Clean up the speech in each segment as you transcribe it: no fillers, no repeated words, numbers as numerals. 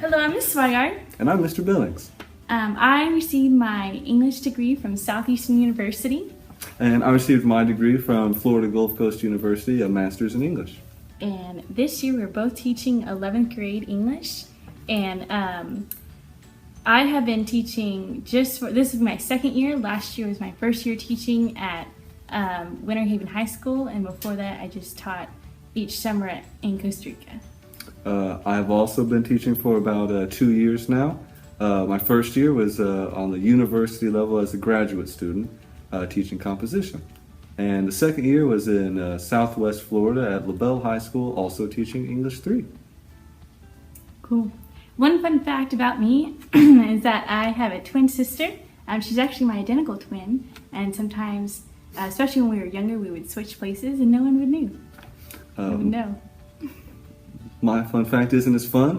Hello, I'm Ms. Swigart. And I'm Mr. Billings. I received my English degree from Southeastern University. And I received my degree from Florida Gulf Coast University, a master's in English. And this year we're both teaching 11th grade English. And I have been teaching this is my second year. Last year was my first year teaching at Winter Haven High School. And before that, I just taught each summer in Costa Rica. I've also been teaching for about 2 years now. My first year was on the university level as a graduate student, teaching composition. And the second year was in Southwest Florida at LaBelle High School, also teaching English 3. Cool. One fun fact about me is that I have a twin sister. She's actually my identical twin, and sometimes, especially when we were younger, we would switch places and no one would know. My fun fact isn't as fun,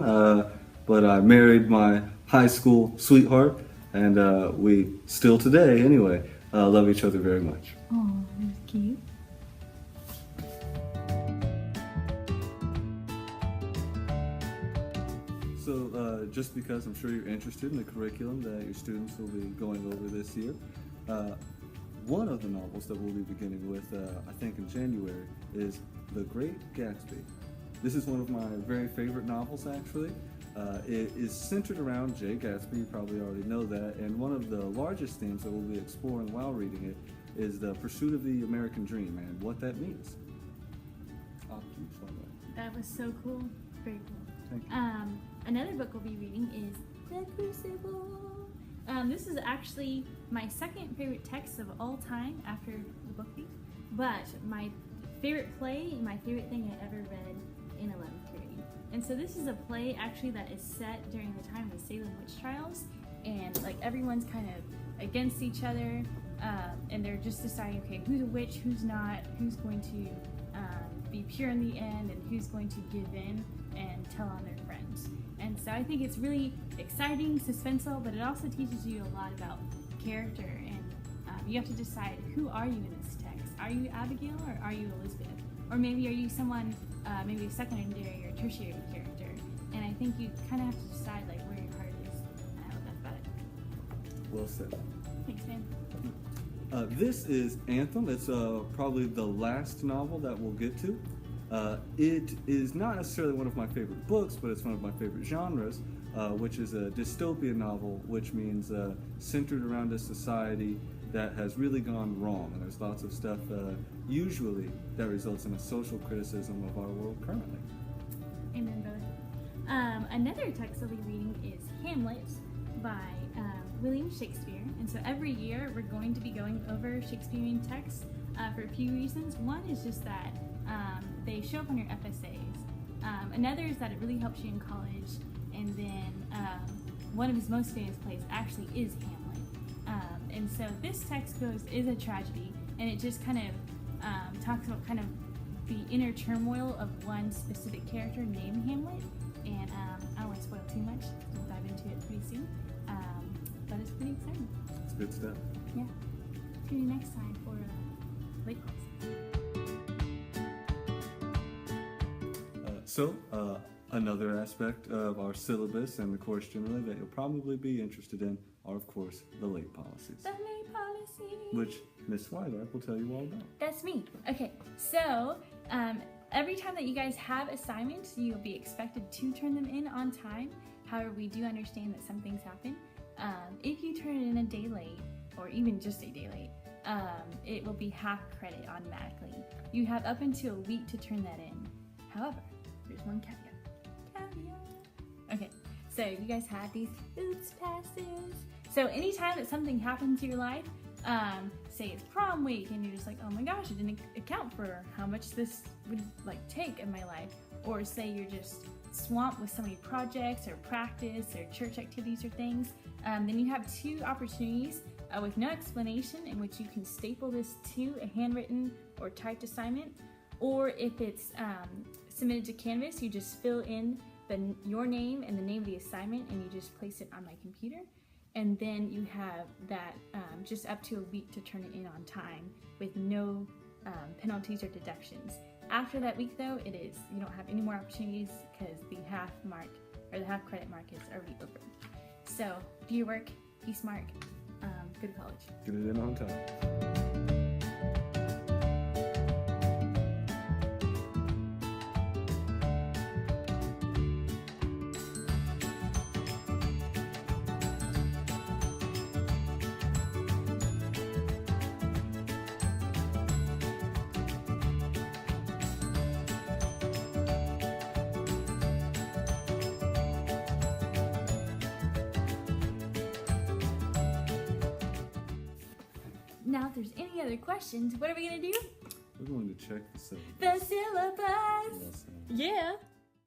but I married my high school sweetheart, and we still today, anyway, love each other very much. Oh, that's cute. So, just because I'm sure you're interested in the curriculum that your students will be going over this year, one of the novels that we'll be beginning with, I think in January, is The Great Gatsby. This is one of my very favorite novels, actually. It is centered around Jay Gatsby, you probably already know that, and one of the largest themes that we'll be exploring while reading it is the pursuit of the American dream and what that means. That was so cool. Very cool. Thank you. Another book we'll be reading is The Crucible. This is actually my second favorite text of all time after the book thief, but my favorite play and my favorite thing I ever read in 11th grade. And so this is a play actually that is set during the time of the Salem witch trials, and like everyone's kind of against each other, and they're just deciding, okay, who's a witch, who's not, who's going to be pure in the end, and who's going to give in and tell on their friends. And so I think it's really exciting, suspenseful, but it also teaches you a lot about character, and you have to decide, who are you in this text? Are you Abigail or are you Elizabeth? Or maybe are you someone, maybe a secondary or tertiary character? And I think you kind of have to decide like where your heart is. And I love that about it. Well said. Thanks, man. This is Anthem. It's probably the last novel that we'll get to. It is not necessarily one of my favorite books, but it's one of my favorite genres, which is a dystopian novel, which means centered around a society that has really gone wrong. And there's lots of stuff usually that results in a social criticism of our world currently. Amen, brother. Another text I'll be reading is Hamlet by William Shakespeare. And so every year we're going to be going over Shakespearean texts for a few reasons. One is just that they show up on your FSAs. Another is that it really helps you in college. And then one of his most famous plays actually is Hamlet. And so this text is a tragedy, and it just kind of talks about kind of the inner turmoil of one specific character named Hamlet. And I don't want to spoil too much. We'll dive into it pretty soon. But it's pretty exciting. It's good stuff. Yeah. Tune in next time for late class. So, another aspect of our syllabus and the course generally that you'll probably be interested in are, of course, the late policies, The late policy. which Miss Weiler will tell you all about. That's me. Okay, so every time that you guys have assignments, you'll be expected to turn them in on time. However, we do understand that some things happen. If you turn it in a day late, or even just a day late, it will be half credit automatically. You have up until a week to turn that in. However, there's one caveat. Okay, so you guys have these oops passes. So anytime that something happens in your life, say it's prom week and you're just like, oh my gosh, I didn't account for how much this would like take in my life, or say you're just swamped with so many projects or practice or church activities or things, then you have 2 opportunities with no explanation in which you can staple this to a handwritten or typed assignment, or if it's submitted to Canvas, you just fill in your name and the name of the assignment, and you just place it on my computer. And then you have that just up to a week to turn it in on time with no penalties or deductions. After that week, though, you don't have any more opportunities because the half mark or the half credit mark is already over. So do your work, be smart, go to college. Get it in on time. Now, if there's any other questions, what are we gonna do? We're going to check the syllabus. The syllabus! Yes, Yeah.